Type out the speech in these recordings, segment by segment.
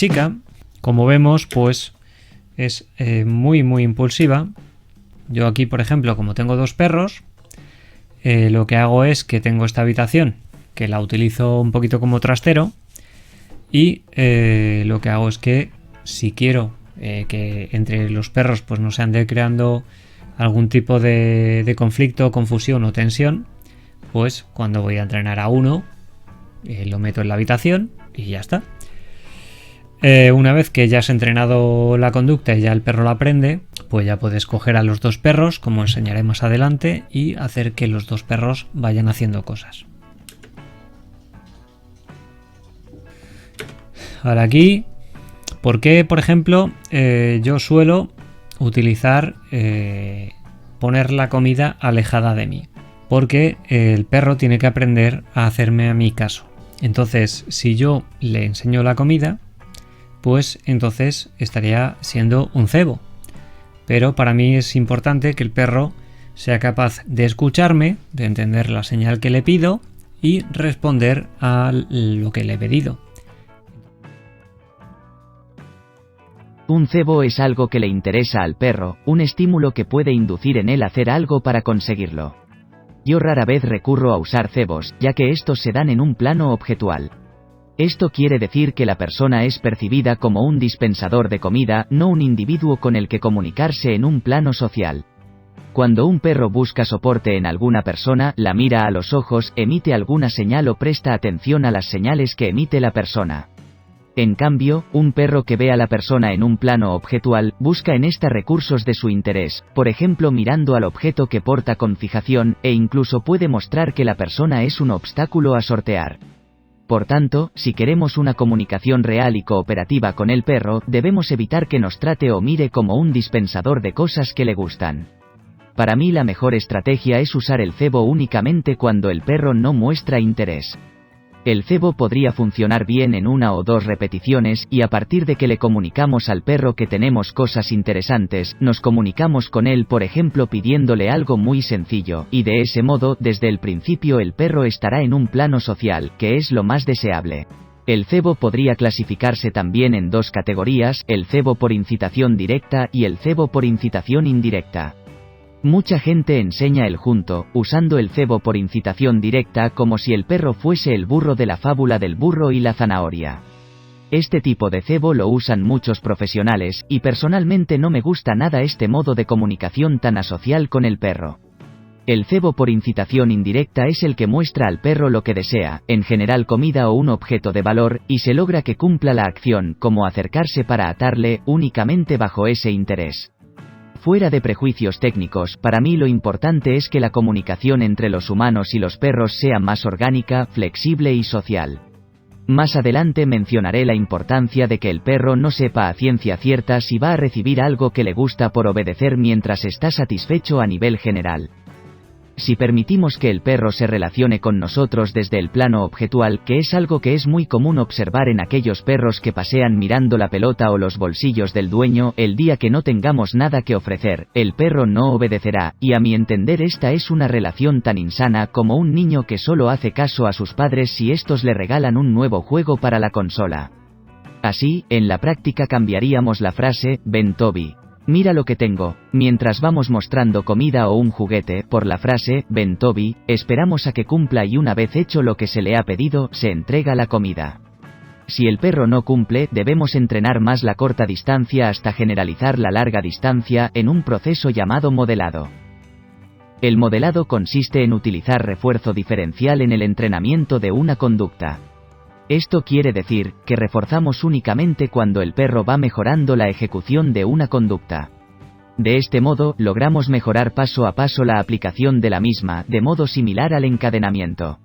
chica, como vemos, pues es muy impulsiva. Yo aquí, por ejemplo, como tengo 2 perros, lo que hago es que tengo esta habitación que la utilizo un poquito como trastero y lo que hago es que si quiero que entre los perros pues no se ande creando algún tipo de conflicto, confusión o tensión, pues cuando voy a entrenar a uno lo meto en la habitación y ya está. Una vez que ya has entrenado la conducta y ya el perro la aprende, pues ya puedes coger a los 2 perros, como enseñaré más adelante, y hacer que los 2 perros vayan haciendo cosas. Ahora aquí, ¿por qué, por ejemplo, yo suelo utilizar poner la comida alejada de mí? Porque el perro tiene que aprender a hacerme a mí caso. Entonces, si yo le enseño la comida, pues entonces estaría siendo un cebo. Pero para mí es importante que el perro sea capaz de escucharme, de entender la señal que le pido y responder a lo que le he pedido. Un cebo es algo que le interesa al perro, un estímulo que puede inducir en él hacer algo para conseguirlo. Yo rara vez recurro a usar cebos, ya que estos se dan en un plano objetual. Esto quiere decir que la persona es percibida como un dispensador de comida, no un individuo con el que comunicarse en un plano social. Cuando un perro busca soporte en alguna persona, la mira a los ojos, emite alguna señal o presta atención a las señales que emite la persona. En cambio, un perro que ve a la persona en un plano objetual, busca en esta recursos de su interés, por ejemplo mirando al objeto que porta con fijación, e incluso puede mostrar que la persona es un obstáculo a sortear. Por tanto, si queremos una comunicación real y cooperativa con el perro, debemos evitar que nos trate o mire como un dispensador de cosas que le gustan. Para mí la mejor estrategia es usar el cebo únicamente cuando el perro no muestra interés. El cebo podría funcionar bien en 1 o 2 repeticiones, y a partir de que le comunicamos al perro que tenemos cosas interesantes, nos comunicamos con él por ejemplo pidiéndole algo muy sencillo, y de ese modo, desde el principio el perro estará en un plano social, que es lo más deseable. El cebo podría clasificarse también en 2 categorías, el cebo por incitación directa y el cebo por incitación indirecta. Mucha gente enseña el junto, usando el cebo por incitación directa como si el perro fuese el burro de la fábula del burro y la zanahoria. Este tipo de cebo lo usan muchos profesionales, y personalmente no me gusta nada este modo de comunicación tan asocial con el perro. El cebo por incitación indirecta es el que muestra al perro lo que desea, en general comida o un objeto de valor, y se logra que cumpla la acción, como acercarse para atarle, únicamente bajo ese interés. Fuera de prejuicios técnicos, para mí lo importante es que la comunicación entre los humanos y los perros sea más orgánica, flexible y social. Más adelante mencionaré la importancia de que el perro no sepa a ciencia cierta si va a recibir algo que le gusta por obedecer mientras está satisfecho a nivel general. Si permitimos que el perro se relacione con nosotros desde el plano objetual, que es algo que es muy común observar en aquellos perros que pasean mirando la pelota o los bolsillos del dueño, el día que no tengamos nada que ofrecer, el perro no obedecerá, y a mi entender esta es una relación tan insana como un niño que solo hace caso a sus padres si estos le regalan un nuevo juego para la consola. Así, en la práctica cambiaríamos la frase, ven Toby, mira lo que tengo, mientras vamos mostrando comida o un juguete, por la frase, ven Toby, esperamos a que cumpla y una vez hecho lo que se le ha pedido, se entrega la comida. Si el perro no cumple, debemos entrenar más la corta distancia hasta generalizar la larga distancia, en un proceso llamado modelado. El modelado consiste en utilizar refuerzo diferencial en el entrenamiento de una conducta. Esto quiere decir, que reforzamos únicamente cuando el perro va mejorando la ejecución de una conducta. De este modo, logramos mejorar paso a paso la aplicación de la misma, de modo similar al encadenamiento.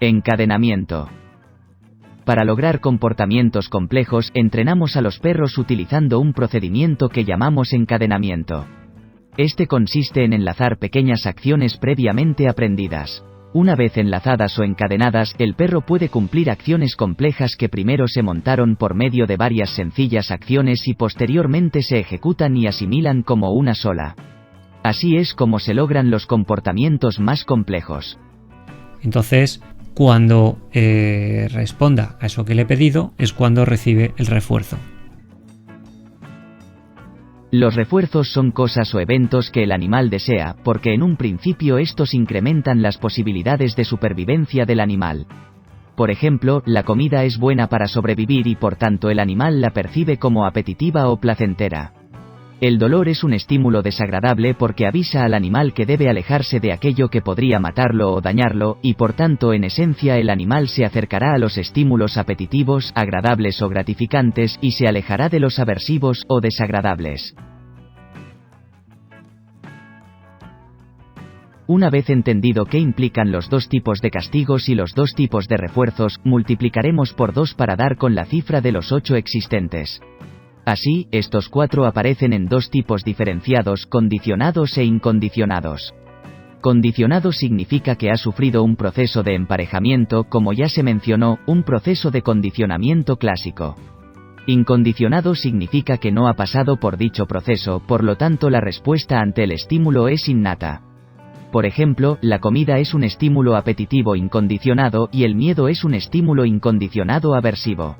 Encadenamiento. Para lograr comportamientos complejos, entrenamos a los perros utilizando un procedimiento que llamamos encadenamiento. Este consiste en enlazar pequeñas acciones previamente aprendidas. Una vez enlazadas o encadenadas, el perro puede cumplir acciones complejas que primero se montaron por medio de varias sencillas acciones y posteriormente se ejecutan y asimilan como una sola. Así es como se logran los comportamientos más complejos. Entonces, cuando responda a eso que le he pedido es cuando recibe el refuerzo. Los refuerzos son cosas o eventos que el animal desea, porque en un principio estos incrementan las posibilidades de supervivencia del animal. Por ejemplo, la comida es buena para sobrevivir y por tanto el animal la percibe como apetitiva o placentera. El dolor es un estímulo desagradable porque avisa al animal que debe alejarse de aquello que podría matarlo o dañarlo, y por tanto en esencia el animal se acercará a los estímulos apetitivos, agradables o gratificantes, y se alejará de los aversivos o desagradables. Una vez entendido qué implican los dos tipos de castigos y los dos tipos de refuerzos, multiplicaremos por 2 para dar con la cifra de los 8 existentes. Así, estos 4 aparecen en dos tipos diferenciados, condicionados e incondicionados. Condicionado significa que ha sufrido un proceso de emparejamiento, como ya se mencionó, un proceso de condicionamiento clásico. Incondicionado significa que no ha pasado por dicho proceso, por lo tanto la respuesta ante el estímulo es innata. Por ejemplo, la comida es un estímulo apetitivo incondicionado y el miedo es un estímulo incondicionado aversivo.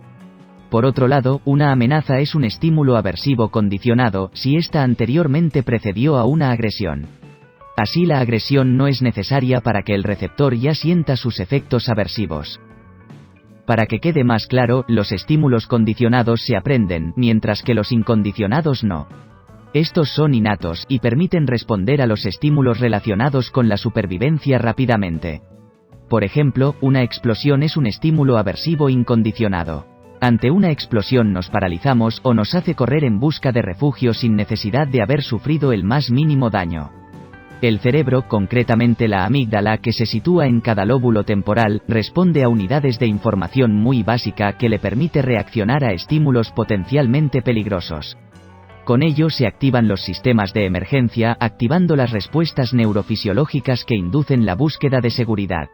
Por otro lado, una amenaza es un estímulo aversivo condicionado si ésta anteriormente precedió a una agresión. Así la agresión no es necesaria para que el receptor ya sienta sus efectos aversivos. Para que quede más claro, los estímulos condicionados se aprenden, mientras que los incondicionados no. Estos son innatos y permiten responder a los estímulos relacionados con la supervivencia rápidamente. Por ejemplo, una explosión es un estímulo aversivo incondicionado. Ante una explosión nos paralizamos o nos hace correr en busca de refugio sin necesidad de haber sufrido el más mínimo daño. El cerebro, concretamente la amígdala que se sitúa en cada lóbulo temporal, responde a unidades de información muy básica que le permite reaccionar a estímulos potencialmente peligrosos. Con ello se activan los sistemas de emergencia, activando las respuestas neurofisiológicas que inducen la búsqueda de seguridad.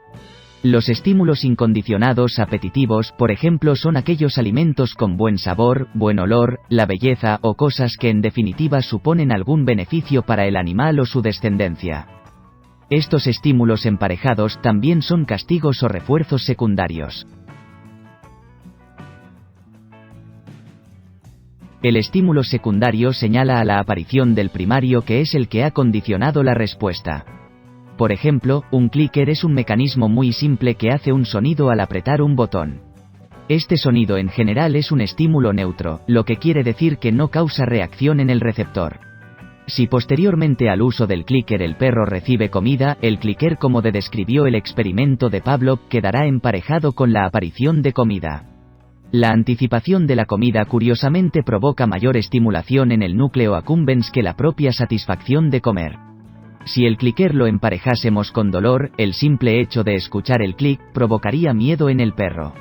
Los estímulos incondicionados apetitivos, por ejemplo, son aquellos alimentos con buen sabor, buen olor, la belleza o cosas que en definitiva suponen algún beneficio para el animal o su descendencia. Estos estímulos emparejados también son castigos o refuerzos secundarios. El estímulo secundario señala a la aparición del primario que es el que ha condicionado la respuesta. Por ejemplo, un clicker es un mecanismo muy simple que hace un sonido al apretar un botón. Este sonido en general es un estímulo neutro, lo que quiere decir que no causa reacción en el receptor. Si posteriormente al uso del clicker el perro recibe comida, el clicker, como describió el experimento de Pavlov, quedará emparejado con la aparición de comida. La anticipación de la comida curiosamente provoca mayor estimulación en el núcleo accumbens que la propia satisfacción de comer. Si el clicker lo emparejásemos con dolor, el simple hecho de escuchar el clic provocaría miedo en el perro.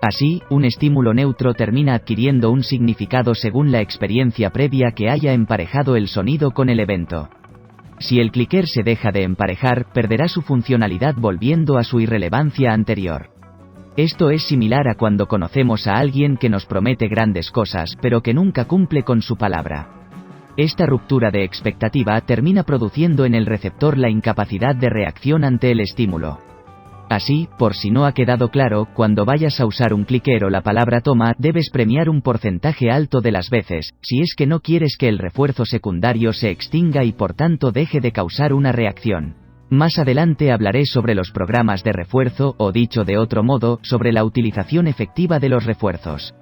Así, un estímulo neutro termina adquiriendo un significado según la experiencia previa que haya emparejado el sonido con el evento. Si el clicker se deja de emparejar, perderá su funcionalidad volviendo a su irrelevancia anterior. Esto es similar a cuando conocemos a alguien que nos promete grandes cosas pero que nunca cumple con su palabra. Esta ruptura de expectativa termina produciendo en el receptor la incapacidad de reacción ante el estímulo. Así, por si no ha quedado claro, cuando vayas a usar un clicker o la palabra toma, debes premiar un porcentaje alto de las veces, si es que no quieres que el refuerzo secundario se extinga y por tanto deje de causar una reacción. Más adelante hablaré sobre los programas de refuerzo, o dicho de otro modo, sobre la utilización efectiva de los refuerzos.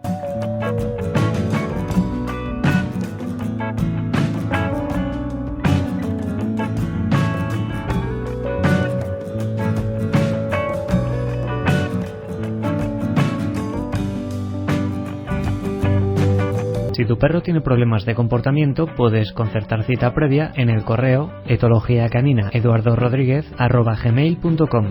Si tu perro tiene problemas de comportamiento, puedes concertar cita previa en el correo etologiacanina eduardorodriguez@gmail.com.